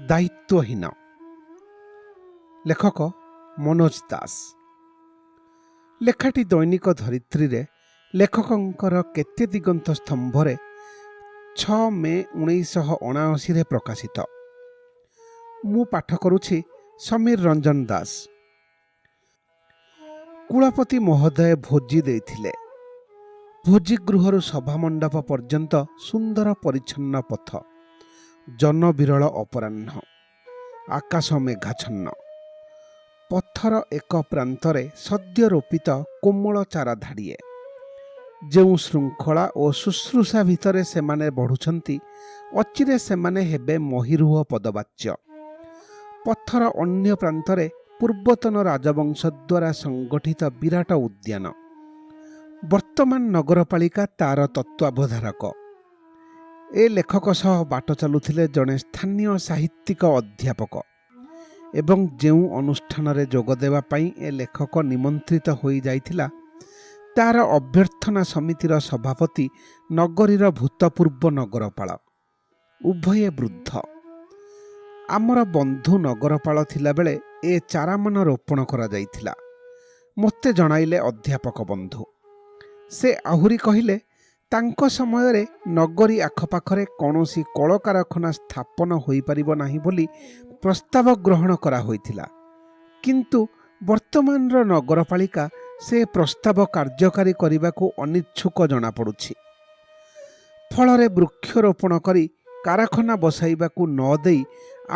ଦାୟିତ୍ୱହୀନ। ଲେଖକ ମନୋଜ ଦାସ। ଲେଖାଟି ଦୈନିକ ଧରିତ୍ରୀରେ ଲେଖକଙ୍କର କେତେ ଦିଗନ୍ତ ସ୍ତମ୍ଭରେ 6 ମେ 1979 ପ୍ରକାଶିତ। ମୁଁ ପାଠ କରୁଛି ସମୀର ରଞ୍ଜନ ଦାସ। କୁଳପତି ମହୋଦୟ ଭୋଜି ଦେଇଥିଲେ। ଭୋଜିଗୃହରୁ ସଭାମଣ୍ଡପ ପର୍ଯ୍ୟନ୍ତ ସୁନ୍ଦର ପରିଚ୍ଛନ୍ନ ପଥ, ଜନବିରଳ ଅପରାହ୍ନ, ଆକାଶ ମେଘାଚ୍ଛନ୍ନ। ପଥର ଏକ ପ୍ରାନ୍ତରେ ସଦ୍ୟ ରୋପିତ କୋମଳ ଚାରା ଧାଡ଼ିଏ। ଯେଉଁ ଶୃଙ୍ଖଳା ଓ ଶୁଶ୍ରୂଷା ଭିତରେ ସେମାନେ ବଢ଼ୁଛନ୍ତି, ଅଚିରେ ସେମାନେ ହେବେ ମହୀରୁହ ପଦବାଚ୍ୟ। ପଥର ଅନ୍ୟ ପ୍ରାନ୍ତରେ ପୂର୍ବତନ ରାଜବଂଶ ଦ୍ୱାରା ସଂଗଠିତ ବିରାଟ ଉଦ୍ୟାନ। ବର୍ତ୍ତମାନ ନଗରପାଳିକା ତା'ର ତତ୍ତ୍ୱାବଧାରକ। ଏ ଲେଖକ ସହ ବାଟ ଚାଲୁଥିଲେ ଜଣେ ସ୍ଥାନୀୟ ସାହିତ୍ୟିକ ଅଧ୍ୟାପକ ଏବଂ ଯେଉଁ ଅନୁଷ୍ଠାନରେ ଯୋଗ ଦେବା ପାଇଁ ଏ ଲେଖକ ନିମନ୍ତ୍ରିତ ହୋଇଯାଇଥିଲା, ତା'ର ଅଭ୍ୟର୍ଥନା ସମିତିର ସଭାପତି ନଗରୀର ଭୂତପୂର୍ବ ନଗରପାଳ। ଉଭୟେ ବୃଦ୍ଧ। ଆମର ବନ୍ଧୁ ନଗରପାଳ ଥିଲାବେଳେ ଏ ଚାରାମାନ ରୋପଣ କରାଯାଇଥିଲା, ମୋତେ ଜଣାଇଲେ ଅଧ୍ୟାପକ ବନ୍ଧୁ। ସେ ଆହୁରି କହିଲେ, ତାଙ୍କ ସମୟରେ ନଗରୀ ଆଖପାଖରେ କୌଣସି କଳକାରଖାନା ସ୍ଥାପନ ହୋଇପାରିବ ନାହିଁ ବୋଲି ପ୍ରସ୍ତାବ ଗ୍ରହଣ କରାହୋଇଥିଲା, କିନ୍ତୁ ବର୍ତ୍ତମାନର ନଗରପାଳିକା ସେ ପ୍ରସ୍ତାବ କାର୍ଯ୍ୟକାରୀ କରିବାକୁ ଅନିଚ୍ଛୁକ ଜଣାପଡ଼ୁଛି। ଫଳରେ ବୃକ୍ଷରୋପଣ କରି କାରଖାନା ବସାଇବାକୁ ନ ଦେଇ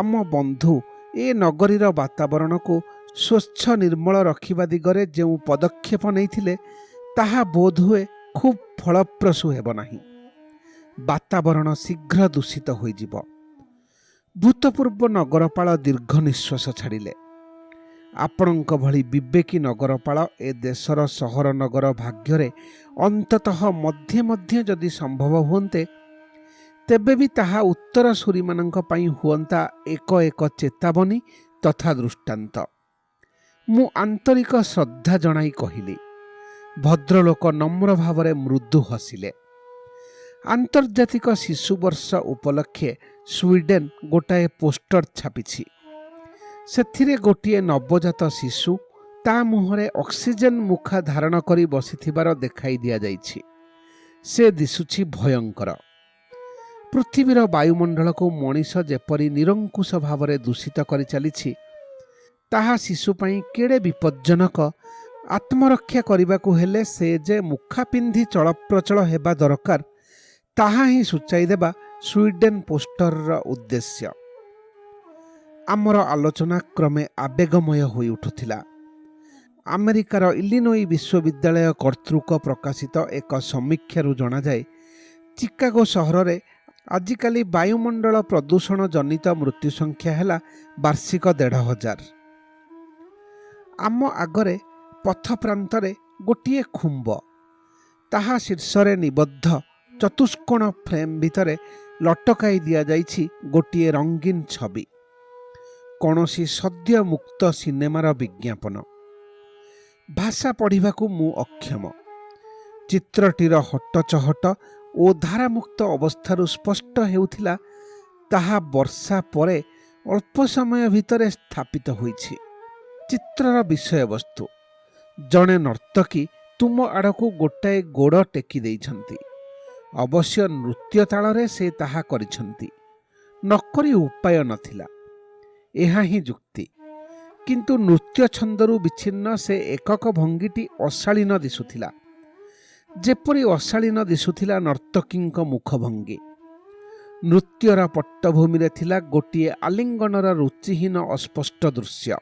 ଆମ ବନ୍ଧୁ ଏ ନଗରୀର ବାତାବରଣକୁ ସ୍ୱଚ୍ଛ ନିର୍ମଳ ରଖିବା ଦିଗରେ ଯେଉଁ ପଦକ୍ଷେପ ନେଇଥିଲେ, ତାହା ବୋଧହୁଏ ଖୁବ୍ ଫଳପ୍ରସୂ ହେବ ନାହିଁ। ବାତାବରଣ ଶୀଘ୍ର ଦୂଷିତ ହୋଇଯିବ। ଭୂତପୂର୍ବ ନଗରପାଳ ଦୀର୍ଘ ନିଶ୍ୱାସ ଛାଡ଼ିଲେ। ଆପଣଙ୍କ ଭଳି ବିବେକୀ ନଗରପାଳ ଏ ଦେଶର ସହର ନଗର ଭାଗ୍ୟରେ ଅନ୍ତତଃ ମଧ୍ୟେ ମଧ୍ୟେ ଯଦି ସମ୍ଭବ ହୁଅନ୍ତେ, ତେବେ ବି ତାହା ଉତ୍ତରସୂରୀମାନଙ୍କ ପାଇଁ ହୁଅନ୍ତା ଏକ ଏକ ଚେତାବନୀ ତଥା ଦୃଷ୍ଟାନ୍ତ। ମୁଁ ଆନ୍ତରିକ ଶ୍ରଦ୍ଧା ଜଣାଇ କହିଲି। ଭଦ୍ରଲୋକ ନମ୍ର ଭାବରେ ମୃଦୁ ହସିଲେ। ଆନ୍ତର୍ଜାତିକ ଶିଶୁ ବର୍ଷ ଉପଲକ୍ଷେ ସ୍ୱିଡେନ ଗୋଟାଏ ପୋଷ୍ଟର ଛାପିଛି। ସେଥିରେ ଗୋଟିଏ ନବଜାତ ଶିଶୁ ତା ମୁହଁରେ ଅକ୍ସିଜେନ ମୁଖା ଧାରଣ କରି ବସିଥିବାର ଦେଖାଇ ଦିଆଯାଇଛି। ସେ ଦିଶୁଛି ଭୟଙ୍କର। ପୃଥିବୀର ବାୟୁମଣ୍ଡଳକୁ ମଣିଷ ଯେପରି ନିରଙ୍କୁଶ ଭାବରେ ଦୂଷିତ କରି ଚାଲିଛି, ତାହା ଶିଶୁ ପାଇଁ କେଡ଼େ ବିପଜ୍ଜନକ। ଆତ୍ମରକ୍ଷା କରିବାକୁ ହେଲେ ସେ ଯେ ମୁଖା ପିନ୍ଧି ଚଳପ୍ରଚଳ ହେବା ଦରକାର, ତାହା ହିଁ ସୂଚାଇ ଦେବା ସ୍ୱିଡେନ ପୋଷ୍ଟରର ଉଦ୍ଦେଶ୍ୟ। ଆମର ଆଲୋଚନା କ୍ରମେ ଆବେଗମୟ ହୋଇ ଉଠୁଥିଲା। ଆମେରିକାର ଇଲିନୋଇ ବିଶ୍ୱବିଦ୍ୟାଳୟ କର୍ତ୍ତୃକ ପ୍ରକାଶିତ ଏକ ସମୀକ୍ଷାରୁ ଜଣାଯାଏ, ଚିକାଗୋ ସହରରେ ଆଜିକାଲି ବାୟୁମଣ୍ଡଳ ପ୍ରଦୂଷଣ ଜନିତ ମୃତ୍ୟୁ ସଂଖ୍ୟା ହେଲା ବାର୍ଷିକ 1,500। ଆମ ଆଗରେ ପଥ ପ୍ରାନ୍ତରେ ଗୋଟିଏ ଖୁମ୍ବ, ତାହା ଶୀର୍ଷରେ ନିବଦ୍ଧ ଚତୁଷ୍କୋଣ ଫ୍ରେମ୍ ଭିତରେ ଲଟକାଇ ଦିଆଯାଇଛି ଗୋଟିଏ ରଙ୍ଗୀନ ଛବି। କୌଣସି ସଦ୍ୟ ମୁକ୍ତ ସିନେମାର ବିଜ୍ଞାପନ। ଭାଷା ପଢ଼ିବାକୁ ମୁଁ ଅକ୍ଷମ। ଚିତ୍ରଟିର ହଟଚହଟ ଓ ଧାରାମୁକ୍ତ ଅବସ୍ଥାରୁ ସ୍ପଷ୍ଟ ହେଉଥିଲା, ତାହା ବର୍ଷା ପରେ ଅଳ୍ପ ସମୟ ଭିତରେ ସ୍ଥାପିତ ହୋଇଛି। ଚିତ୍ରର ବିଷୟବସ୍ତୁ, ଜଣେ ନର୍ତ୍ତକୀ ତୁମ ଆଡ଼କୁ ଗୋଟାଏ ଗୋଡ଼ ଟେକି ଦେଇଛନ୍ତି। ଅବଶ୍ୟ ନୃତ୍ୟ ତାଳରେ ସେ ତାହା କରିଛନ୍ତି। ନକରି ଉପାୟ ନଥିଲା। ଏହା ହିଁ ଯୁକ୍ତି। କିନ୍ତୁ ନୃତ୍ୟ ଛନ୍ଦରୁ ବିଚ୍ଛିନ୍ନ ସେ ଏକକ ଭଙ୍ଗୀଟି ଅଶାଳୀନ ଦିଶୁଥିଲା, ଯେପରି ଅଶାଳୀନ ଦିଶୁଥିଲା ନର୍ତ୍ତକୀଙ୍କ ମୁଖଭଙ୍ଗୀ। ନୃତ୍ୟର ପଟ୍ଟଭୂମିରେ ଥିଲା ଗୋଟିଏ ଆଲିଙ୍ଗନର ରୁଚିହୀନ ଅସ୍ପଷ୍ଟ ଦୃଶ୍ୟ।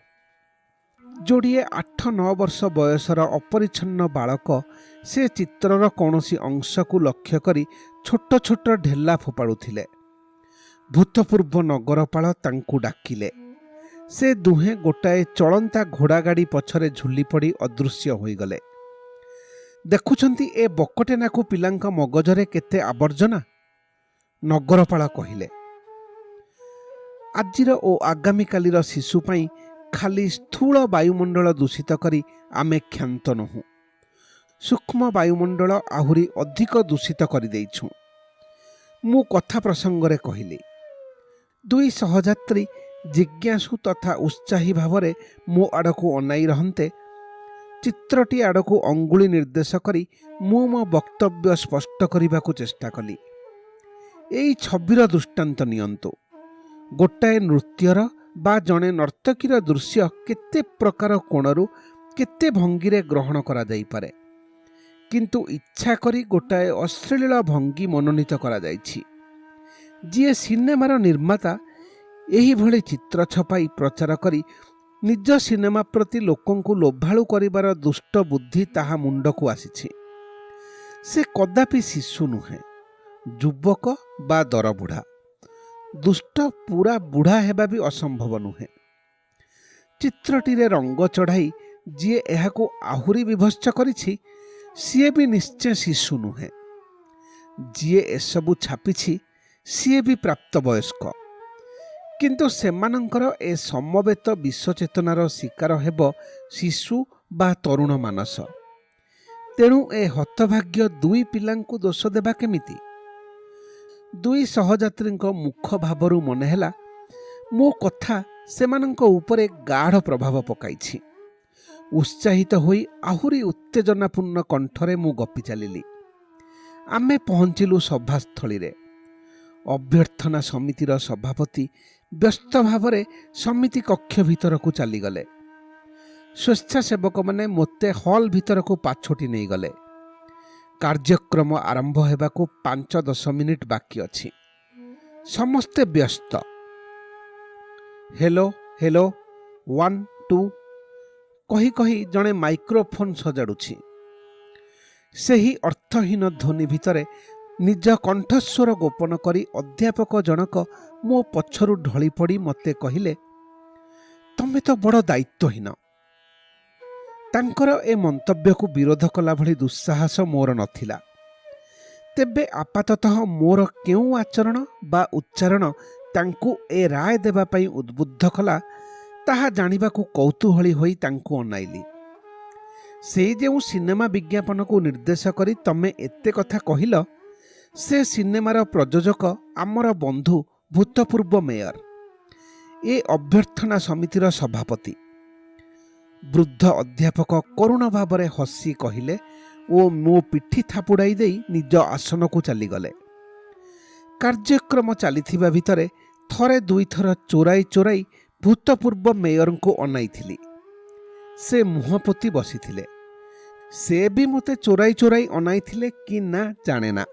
ଯୋଡ଼ିଏ 8-9 ବର୍ଷ ବୟସର ଅପରିଚ୍ଛନ୍ନ ବାଳକ ସେ ଚିତ୍ରର କୌଣସି ଅଂଶକୁ ଲକ୍ଷ୍ୟ କରି ଛୋଟ ଛୋଟ ଢେଲା ଫୋପାଡ଼ୁଥିଲେ। ଭୂତପୂର୍ବ ନଗରପାଳ ତାଙ୍କୁ ଡାକିଲେ। ସେ ଦୁହେଁ ଗୋଟାଏ ଚଳନ୍ତା ଘୋଡ଼ାଗାଡ଼ି ପଛରେ ଝୁଲିପଡ଼ି ଅଦୃଶ୍ୟ ହୋଇଗଲେ। ଦେଖୁଛନ୍ତି ଏ ବକଟେନାକୁ ପିଲାଙ୍କ ମଗଜରେ କେତେ ଆବର୍ଜନା, ନଗରପାଳ କହିଲେ। ଆଜିର ଓ ଆଗାମୀକାଲିର ଶିଶୁ ପାଇଁ ଖାଲି ସ୍ଥୂଳ ବାୟୁମଣ୍ଡଳ ଦୂଷିତ କରି ଆମେ କ୍ଷାନ୍ତ ନୋହୁଁ, ସୂକ୍ଷ୍ମ ବାୟୁମଣ୍ଡଳ ଆହୁରି ଅଧିକ ଦୂଷିତ କରିଦେଇଛୁଁ। ମୁଁ କଥା ପ୍ରସଙ୍ଗରେ କହିଲି, ଦୁଇ ସହଯାତ୍ରୀ ଜିଜ୍ଞାସୁ ତଥା ଉତ୍ସାହୀ ଭାବରେ ମୋ ଆଡ଼କୁ ଅନାଇ ରହନ୍ତେ ଚିତ୍ରଟି ଆଡ଼କୁ ଅଙ୍ଗୁଳି ନିର୍ଦ୍ଦେଶ କରି ମୁଁ ମୋ ବକ୍ତବ୍ୟ ସ୍ପଷ୍ଟ କରିବାକୁ ଚେଷ୍ଟା କଲି। ଏଇ ଛବିର ଦୃଷ୍ଟାନ୍ତ ନିଅନ୍ତୁ। ଗୋଟାଏ ନୃତ୍ୟର ବା ଜଣେ ନର୍ତ୍ତକୀର ଦୃଶ୍ୟ କେତେ ପ୍ରକାର କୋଣରୁ କେତେ ଭଙ୍ଗୀରେ ଗ୍ରହଣ କରାଯାଇପାରେ, କିନ୍ତୁ ଇଚ୍ଛା କରି ଗୋଟାଏ ଅଶ୍ଳୀଳ ଭଙ୍ଗୀ ମନୋନୀତ କରାଯାଇଛି। ଯିଏ ସିନେମାର ନିର୍ମାତା ଏହିଭଳି ଚିତ୍ର ଛପାଇ ପ୍ରଚାର କରି ନିଜ ସିନେମା ପ୍ରତି ଲୋକଙ୍କୁ ଲୋଭାଳୁ କରିବାର ଦୁଷ୍ଟ ବୁଦ୍ଧି ତାହା ମୁଣ୍ଡକୁ ଆସିଛି। ସେ କଦାପି ଶିଶୁ ନୁହେଁ, ଯୁବକ ବା ଦରବୁଢ଼ା। ଦୁଷ୍ଟ ପୁରା ବୁଢ଼ା ହେବା ବି ଅସମ୍ଭବ ନୁହେଁ। ଚିତ୍ରଟିରେ ରଙ୍ଗ ଚଢ଼ାଇ ଯିଏ ଏହାକୁ ଆହୁରି ବିଭତ୍ସ କରିଛି ସିଏ ବି ନିଶ୍ଚୟ ଶିଶୁ ନୁହେଁ। ଯିଏ ଏସବୁ ଛାପିଛି ସିଏ ବି ପ୍ରାପ୍ତବୟସ୍କ। କିନ୍ତୁ ସେମାନଙ୍କର ଏ ସମବେତ ବିଶ୍ୱଚେତନାର ଶିକାର ହେବ ଶିଶୁ ବା ତରୁଣ ମାନସ। ତେଣୁ ଏ ହତଭାଗ୍ୟ ଦୁଇ ପିଲାଙ୍କୁ ଦୋଷ ଦେବା କେମିତି? ଦୁଇ ସହଯାତ୍ରୀଙ୍କ ମୁଖ ଭାବରୁ ମନେ ହେଲା ମୋ କଥା ସେମାନଙ୍କ ଉପରେ ଗାଢ଼ ପ୍ରଭାବ ପକାଇଛି। ଉତ୍ସାହିତ ହୋଇ ଆହୁରି ଉତ୍ତେଜନାପୂର୍ଣ୍ଣ କଣ୍ଠରେ ମୁଁ ଗପି ଚାଲିଲି। ଆମେ ପହଞ୍ଚିଲୁ ସଭାସ୍ଥଳୀରେ। ଅଭ୍ୟର୍ଥନା ସମିତିର ସଭାପତି ବ୍ୟସ୍ତ ଭାବରେ ସମିତି କକ୍ଷ ଭିତରକୁ ଚାଲିଗଲେ। ସ୍ୱେଚ୍ଛାସେବକମାନେ ମୋତେ ହଲ୍ ଭିତରକୁ ପାଛୋଟି ନେଇଗଲେ। କାର୍ଯ୍ୟକ୍ରମ ଆରମ୍ଭ ହେବାକୁ 5-10 ମିନିଟ୍ ବାକି ଅଛି। ସମସ୍ତେ ବ୍ୟସ୍ତ। ହେଲୋ ହେଲୋ 1 2 କହି କହି ଜଣେ ମାଇକ୍ରୋଫୋନ୍ ସଜାଡ଼ୁଛି। ସେହି ଅର୍ଥହୀନ ଧ୍ୱନି ଭିତରେ ନିଜ କଣ୍ଠସ୍ୱର ଗୋପନ କରି ଅଧ୍ୟାପକ ଜଣକ ମୋ ପଛରୁ ଢଳି ପଡ଼ି ମୋତେ କହିଲେ, ତମେ ତ ବଡ଼ ଦାୟିତ୍ୱହୀନ। ତାଙ୍କର ଏ ମନ୍ତବ୍ୟକୁ ବିରୋଧ କଲା ଭଳି ଦୁଃସାହସ ମୋର ନଥିଲା। ତେବେ ଆପାତତଃ ମୋର କେଉଁ ଆଚରଣ ବା ଉଚ୍ଚାରଣ ତାଙ୍କୁ ଏ ରାୟ ଦେବା ପାଇଁ ଉଦ୍ବୁଦ୍ଧ କଲା ତାହା ଜାଣିବାକୁ କୌତୂହଳୀ ହୋଇ ତାଙ୍କୁ ଅନାଇଲି। ସେ ଯେଉଁ ସିନେମା ବିଜ୍ଞାପନକୁ ନିର୍ଦ୍ଦେଶ କରି ତମେ ଏତେ କଥା କହିଲ, ସେ ସିନେମାର ପ୍ରଯୋଜକ ଆମର ବନ୍ଧୁ ଭୂତପୂର୍ବ ମେୟର, ଏ ଅଭ୍ୟର୍ଥନା ସମିତିର ସଭାପତି। ବୃଦ୍ଧ ଅଧ୍ୟାପକ କରୁଣ ଭାବରେ ହସି କହିଲେ ଓ ମୋ ପିଠି ଥାପୁଡ଼ାଇ ଦେଇ ନିଜ ଆସନକୁ ଚାଲିଗଲେ। କାର୍ଯ୍ୟକ୍ରମ ଚାଲିଥିବା ଭିତରେ ଥରେ ଦୁଇଥର ଚୋରାଇ ଚୋରାଇ ଭୂତପୂର୍ବ ମେୟରଙ୍କୁ ଅନାଇଥିଲି। ସେ ମୁହଁ ପୋତି ବସିଥିଲେ। ସେ ବି ମୋତେ ଚୋରାଇ ଚୋରାଇ ଅନାଇଥିଲେ କି ନା ଜାଣେନା।